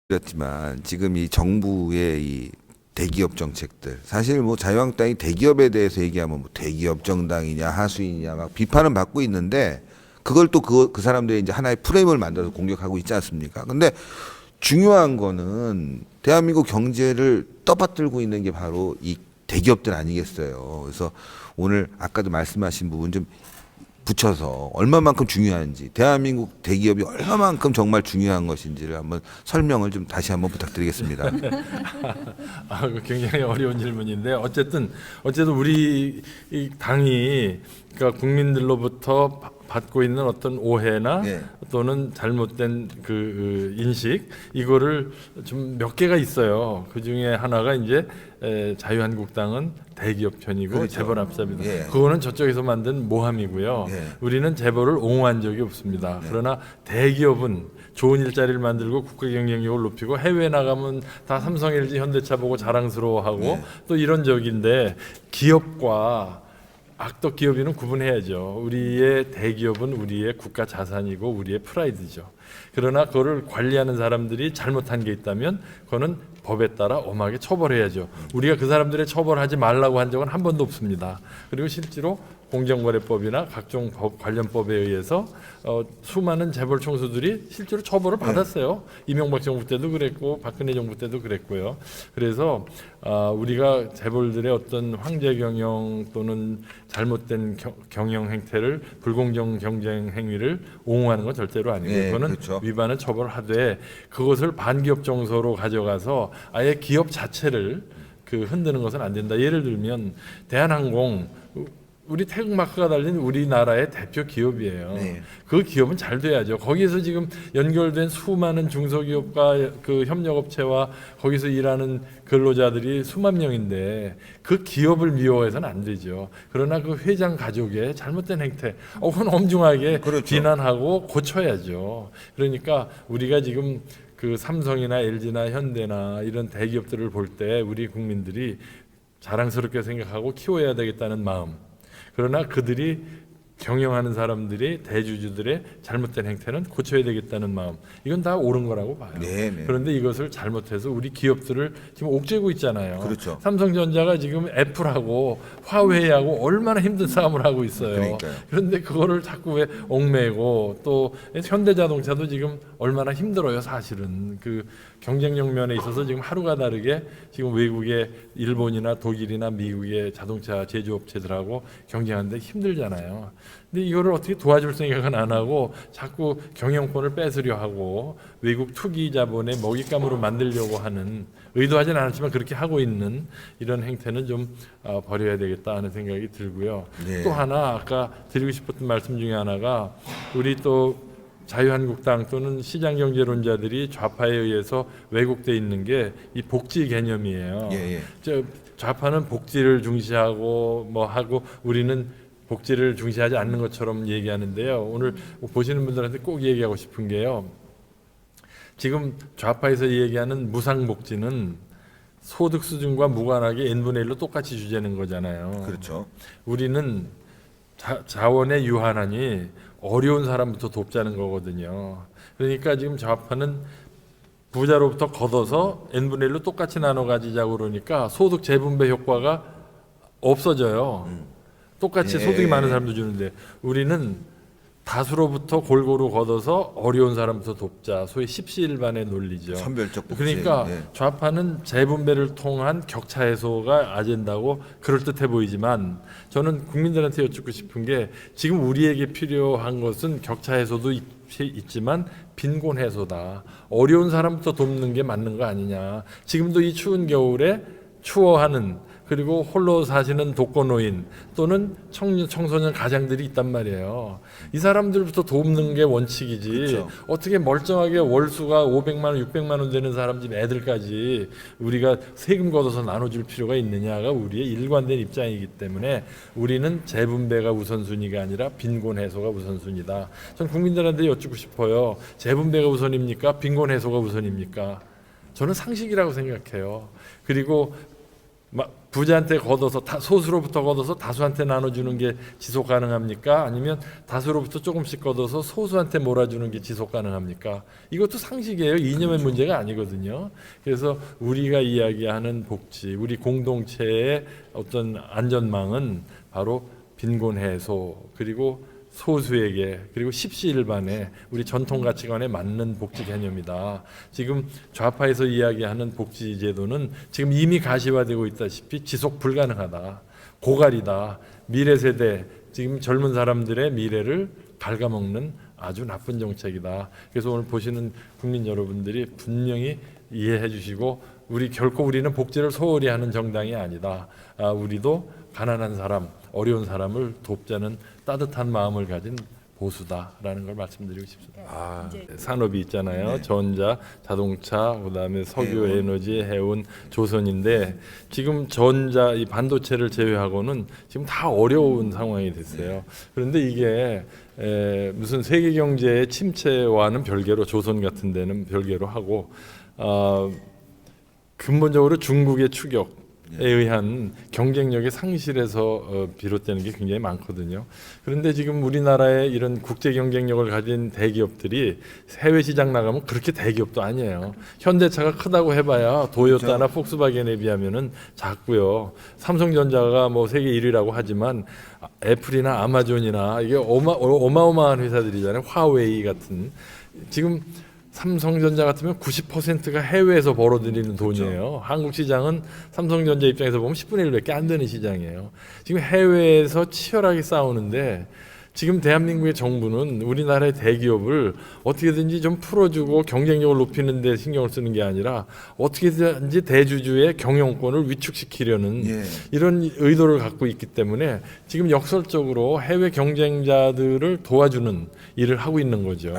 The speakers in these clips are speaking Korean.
드렸지만 지금 이 정부의 이 대기업 정책들 사실 뭐 자유한국당이 대기업에 대해서 얘기하면 뭐 대기업 정당이냐 하수이냐 막 비판은 받고 있는데 그걸 또 그 사람들이 이제 하나의 프레임을 만들어서 공격하고 있지 않습니까? 근데 중요한 거는 대한민국 경제를 떠받들고 있는 게 바로 이 대기업들 아니겠어요. 그래서 오늘 아까도 말씀하신 부분 좀 붙여서 얼마만큼 중요한지 대한민국 대기업이 얼마만큼 정말 중요한 것인지를 한번 설명을 좀 다시 한번 부탁드리겠습니다. 굉장히 어려운 질문인데 어쨌든 우리 이 당이 그러니까 국민들로부터 받고 있는 어떤 오해나 예. 또는 잘못된 그 인식 이거를 좀 몇 개가 있어요. 그 중에 하나가 이제 자유한국당은 대기업 편이고 그렇죠. 재벌 앞잡이다. 예. 그거는 저쪽에서 만든 모함이고요. 예. 우리는 재벌을 옹호한 적이 없습니다. 그러나 대기업은 좋은 일자리를 만들고 국가 경쟁력을 높이고 해외 나가면 다 삼성, LG, 현대차 보고 자랑스러워하고 네. 또 이런 적인데 기업과 악덕 기업인은 구분해야죠. 우리의 대기업은 우리의 국가 자산이고 우리의 프라이드죠. 그러나 그거를 관리하는 사람들이 잘못한 게 있다면 그거는 법에 따라 엄하게 처벌해야죠. 우리가 그 사람들의 처벌하지 말라고 한 적은 한 번도 없습니다. 그리고 실제로 공정거래법이나 각종 법 관련법에 의해서 수많은 재벌 총수들이 실제로 처벌을 받았어요. 이명박 정부 때도 그랬고 박근혜 정부 때도 그랬고요. 그래서 우리가 재벌들의 어떤 황제 경영 또는 잘못된 경영 행태를 불공정 경쟁 행위를 옹호하는 건 절대로 아니고 네, 그거는 그렇죠. 위반은 처벌하되 그것을 반기업 정서로 가져가서 아예 기업 자체를 그 흔드는 것은 안 된다. 예를 들면 대한항공 우리 태극 마크가 달린 우리나라의 대표 기업이에요. 네. 그 기업은 잘 돼야죠. 거기에서 지금 연결된 수많은 중소기업과 그 협력업체와 거기서 일하는 근로자들이 수만 명인데 그 기업을 미워해서는 안 되죠. 그러나 그 회장 가족의 잘못된 행태, 그건 엄중하게 그렇죠. 비난하고 고쳐야죠. 그러니까 우리가 지금 그 삼성이나 LG나 현대나 이런 대기업들을 볼 때 우리 국민들이 자랑스럽게 생각하고 키워야 되겠다는 마음. 그러나 그들이 경영하는 사람들이 대주주들의 잘못된 행태는 고쳐야 되겠다는 마음. 이건 다 옳은 거라고 봐요. 네, 네. 그런데 이것을 잘못해서 우리 기업들을 지금 옥죄고 있잖아요. 그렇죠. 삼성전자가 지금 애플하고 화웨이하고 얼마나 힘든 싸움을 하고 있어요. 그러니까요. 그런데 그거를 자꾸 왜 얽매고 또 현대자동차도 지금 얼마나 힘들어요. 사실은 그 경쟁력 면에 있어서 지금 하루가 다르게 지금 외국의 일본이나 독일이나 미국의 자동차 제조업체들하고 경쟁하는데 힘들잖아요. 근데 이거를 어떻게 도와줄 생각은 안 하고 자꾸 경영권을 뺏으려 하고 외국 투기 자본의 먹잇감으로 만들려고 하는 의도하지는 않았지만 그렇게 하고 있는 이런 행태는 좀 버려야 되겠다 하는 생각이 들고요. 네. 또 하나 아까 드리고 싶었던 말씀 중에 하나가 우리 또 자유한국당 또는 시장경제론자들이 좌파에 의해서 왜곡돼 있는 게 이 복지 개념이에요. 예, 예. 저 좌파는 복지를 중시하고 뭐 하고 우리는 복지를 중시하지 않는 것처럼 얘기하는데요. 오늘 보시는 분들한테 꼭 얘기하고 싶은 게요. 지금 좌파에서 얘기하는 무상복지는 소득 수준과 무관하게 n분의 1로 똑같이 주재는 거잖아요. 그렇죠. 우리는 자원의 유한하니 어려운 사람부터 돕자는 거거든요. 그러니까 지금 좌파는 부자로부터 걷어서 n분의 1로 똑같이 나눠 가지자고 그러니까 소득 재분배 효과가 없어져요. 똑같이 예. 소득이 많은 사람도 주는데 우리는 다수로부터 골고루 걷어서 어려운 사람부터 돕자. 소위 십시일반의 논리죠. 선별적 복지. 그러니까 예. 좌파는 재분배를 통한 격차 해소가 아젠다고 그럴듯해 보이지만 저는 국민들한테 여쭙고 싶은 게 지금 우리에게 필요한 것은 격차 해소도 있지만 빈곤 해소다. 어려운 사람부터 돕는 게 맞는 거 아니냐. 지금도 이 추운 겨울에 추워하는 그리고 홀로 사시는 독거노인 또는 청소년 가장들이 있단 말이에요. 이 사람들부터 돕는 게 원칙이지. 그렇죠. 어떻게 멀쩡하게 월수가 500만 원, 600만 원 되는 사람 집 애들까지 우리가 세금 걷어서 나눠줄 필요가 있느냐가 우리의 일관된 입장이기 때문에 우리는 재분배가 우선순위가 아니라 빈곤 해소가 우선순위다. 전 국민들한테 여쭙고 싶어요. 재분배가 우선입니까? 빈곤 해소가 우선입니까? 저는 상식이라고 생각해요. 그리고 부자한테 걷어서 소수로부터 걷어서 다수한테 나눠주는 게 지속 가능합니까? 아니면 다수로부터 조금씩 걷어서 소수한테 몰아주는 게 지속 가능합니까? 이것도 상식이에요. 이념의 문제가 아니거든요. 그래서 우리가 이야기하는 복지, 우리 공동체의 어떤 안전망은 바로 빈곤 해소, 그리고 소수에게, 그리고 십시일반에 우리 전통 가치관에 맞는 복지 개념이다. 지금 좌파에서 이야기하는 복지 제도는 지금 이미 가시화되고 있다시피 지속 불가능하다, 고갈이다, 미래 세대, 지금 젊은 사람들의 미래를 갉아먹는 아주 나쁜 정책이다. 그래서 오늘 보시는 국민 여러분들이 분명히 이해해 주시고, 결코 우리는 복지를 소홀히 하는 정당이 아니다. 우리도 가난한 사람, 어려운 사람을 돕자는 따뜻한 마음을 가진 보수다라는 걸 말씀드리고 싶습니다. 산업이 있잖아요. 네. 전자, 자동차, 그다음에 석유, 해운. 에너지, 해운, 조선인데 지금 전자, 이 반도체를 제외하고는 지금 다 어려운 상황이 됐어요. 그런데 이게 무슨 세계 경제의 침체와는 별개로, 조선 같은 데는 별개로 하고 근본적으로 중국의 추격에 의한 경쟁력의 상실에서 비롯되는 게 굉장히 많거든요. 그런데 지금 우리나라의 이런 국제 경쟁력을 가진 대기업들이 해외 시장 나가면 그렇게 대기업도 아니에요. 현대차가 크다고 해봐야 도요타나 폭스바겐에 비하면은 작고요. 삼성전자가 뭐 세계 1위라고 하지만 애플이나 아마존이나 이게 어마어마한 회사들이잖아요. 화웨이 같은. 지금 삼성전자 같으면 90%가 해외에서 벌어들이는 돈이에요. 한국 시장은 삼성전자 입장에서 보면 10분의 1밖에 안 되는 시장이에요. 지금 해외에서 치열하게 싸우는데 지금 대한민국의 정부는 우리나라의 대기업을 어떻게든지 좀 풀어주고 경쟁력을 높이는 데 신경을 쓰는 게 아니라 어떻게든지 대주주의 경영권을 위축시키려는 이런 의도를 갖고 있기 때문에 지금 역설적으로 해외 경쟁자들을 도와주는 일을 하고 있는 거죠.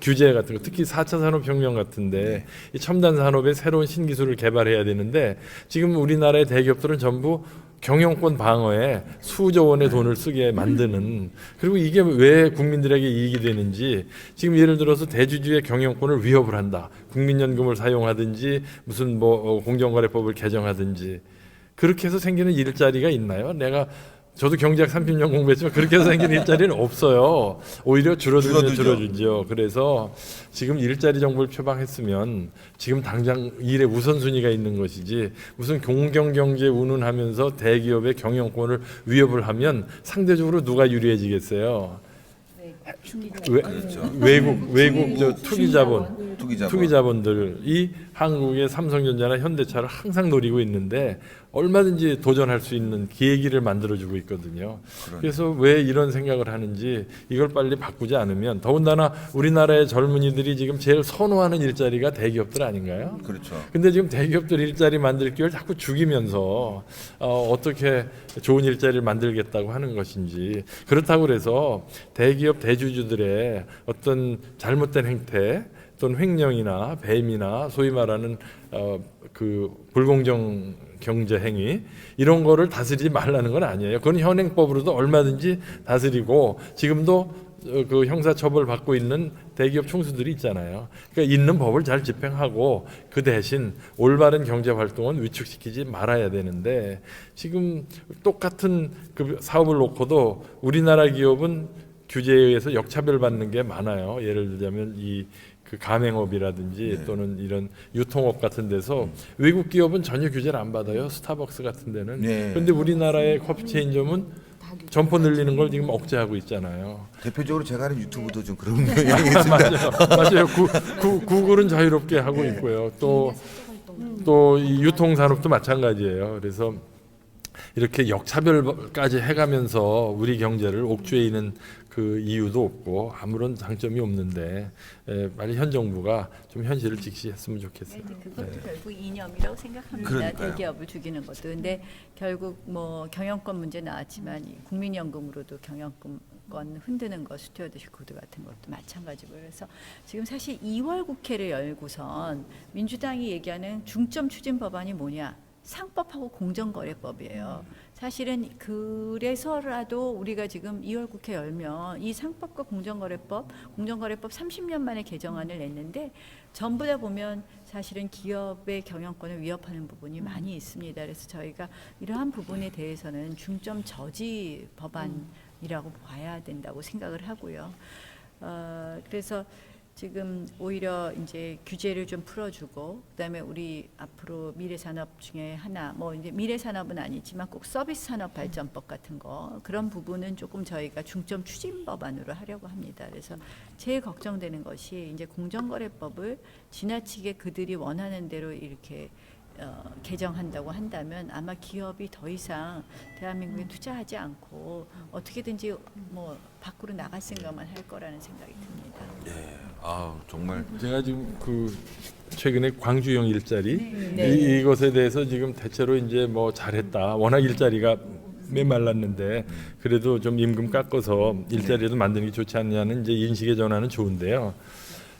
규제 같은 거, 특히 4차 산업혁명 같은데 이 첨단 산업의 새로운 신기술을 개발해야 되는데 지금 우리나라의 대기업들은 전부 경영권 방어에 수조 원의 돈을 쓰게 만드는, 그리고 이게 왜 국민들에게 이익이 되는지, 지금 예를 들어서 대주주의 경영권을 위협을 한다. 국민연금을 사용하든지 무슨 뭐 공정거래법을 개정하든지 그렇게 해서 생기는 일자리가 있나요? 저도 경제학 30년 공부했지만 그렇게 해서 생기는 일자리는 없어요. 오히려 줄어들죠. 그래서 지금 일자리 정보를 표방했으면 지금 당장 일의 우선순위가 있는 것이지, 무슨 공정경제 운운하면서 대기업의 경영권을 위협을 하면 상대적으로 누가 유리해지겠어요? 외국 저 투기자본들이 한국의 삼성전자나 현대차를 항상 노리고 있는데 얼마든지 도전할 수 있는 기회기를 만들어주고 있거든요. 그래서 왜 이런 생각을 하는지 이걸 빨리 바꾸지 않으면, 더군다나 우리나라의 젊은이들이 지금 제일 선호하는 일자리가 대기업들 아닌가요? 그렇죠. 근데 지금 대기업들 일자리 만들 기회를 자꾸 죽이면서 어떻게 좋은 일자리를 만들겠다고 하는 것인지, 그렇다고 그래서 대기업 대주주들의 어떤 잘못된 행태 또는 횡령이나 배임이나 소위 말하는 그 불공정 경제 행위, 이런 거를 다스리지 말라는 건 아니에요. 그건 현행법으로도 얼마든지 다스리고, 지금도 그 형사처벌 받고 있는 대기업 총수들이 있잖아요. 그러니까 있는 법을 잘 집행하고 그 대신 올바른 경제 활동은 위축시키지 말아야 되는데, 지금 똑같은 그 사업을 놓고도 우리나라 기업은 규제에 의해서 역차별받는 게 많아요. 예를 들자면 그 가맹업이라든지 또는 이런 유통업 같은 데서 외국 기업은 전혀 규제를 안 받아요. 스타벅스 같은 데는. 그런데 우리나라의 커피 체인점은 점포 늘리는 걸 지금 억제하고 있잖아요. 대표적으로 제가 하는 유튜브도 좀 그런 경향이 있습니다. 맞아요. 구글은 자유롭게 하고 있고요. 또 이 유통산업도 마찬가지예요. 그래서 이렇게 역차별까지 해가면서 우리 경제를 옥죄이는 그 이유도 없고 아무런 장점이 없는데 빨리 현 정부가 좀 현실을 직시했으면 좋겠어요. 그것도 결국 이념이라고 생각합니다. 그러니까요. 대기업을 죽이는 것도. 근데 결국 뭐 경영권 문제 나왔지만 이 국민연금으로도 경영권 흔드는 거, 스튜어드십 코드 같은 것도 마찬가지고. 그래서 지금 사실 2월 국회를 열고선 민주당이 얘기하는 중점 추진 법안이 뭐냐? 상법하고 공정거래법이에요. 사실은 그래서라도 우리가 지금 2월 국회 열면 이 상법과 공정거래법 30년 만에 개정안을 냈는데 전부 다 보면 사실은 기업의 경영권을 위협하는 부분이 많이 있습니다. 그래서 저희가 이러한 부분에 대해서는 중점 저지 법안이라고 봐야 된다고 생각을 하고요. 그래서 지금 오히려 이제 규제를 좀 풀어주고 그다음에 우리 앞으로 미래 산업 중에 하나 뭐 이제 미래 산업은 아니지만 꼭 서비스 산업 발전법 같은 거 그런 부분은 조금 저희가 중점 추진 법안으로 하려고 합니다. 그래서 제일 걱정되는 것이 이제 공정거래법을 지나치게 그들이 원하는 대로 이렇게 개정한다고 한다면 아마 기업이 더 이상 대한민국에 투자하지 않고 어떻게든지 뭐 밖으로 나갈 생각만 할 거라는 생각이 듭니다. 예. 아 정말 제가 지금 그 최근에 광주형 일자리 네. 이것에 대해서 지금 대체로 이제 뭐 잘했다. 워낙 일자리가 메말랐는데 그래도 좀 임금 깎아서 일자리도 만드는 게 좋지 않냐는 이제 인식의 전환은 좋은데요.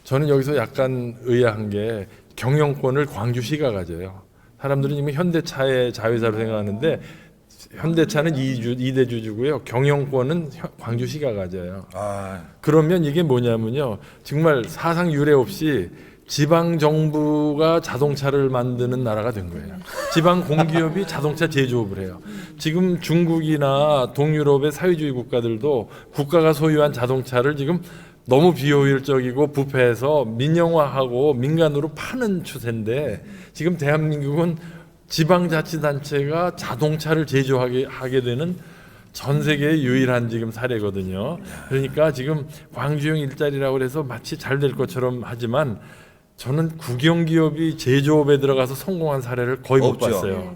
저는 여기서 약간 의아한 게 경영권을 광주시가 가져요. 사람들은 지금 현대차의 자회사로 생각하는데 현대차는 2대 주주고요. 경영권은 광주시가 가져요. 그러면 이게 뭐냐면요. 정말 사상 유례 없이 지방 정부가 자동차를 만드는 나라가 된 거예요. 지방 공기업이 자동차 제조업을 해요. 지금 중국이나 동유럽의 사회주의 국가들도 국가가 소유한 자동차를 지금 너무 비효율적이고 부패해서 민영화하고 민간으로 파는 추세인데 지금 대한민국은 지방자치단체가 자동차를 제조하게 되는 전 세계의 유일한 지금 사례거든요. 그러니까 지금 광주형 일자리라고 해서 마치 잘 될 것처럼 하지만 저는 국영기업이 제조업에 들어가서 성공한 사례를 거의 못 없죠. 봤어요.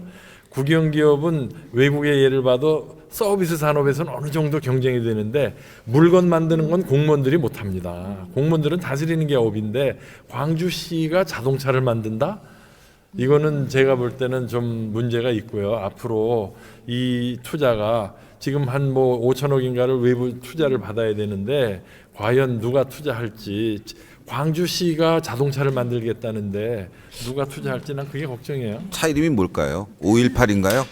국영기업은 외국의 예를 봐도 서비스 산업에서는 어느 정도 경쟁이 되는데 물건 만드는 건 공무원들이 못합니다. 공무원들은 다스리는 게 업인데 광주시가 자동차를 만든다? 이거는 제가 볼 때는 좀 문제가 있고요. 앞으로 이 투자가 지금 한 뭐 5천억인가를 외부 투자를 받아야 되는데 과연 누가 투자할지 광주시가 자동차를 만들겠다는데 누가 투자할지 난 그게 걱정이에요. 차 이름이 뭘까요? 518인가요?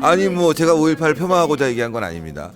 아니 뭐 제가 518 폄하하고자 얘기한 건 아닙니다.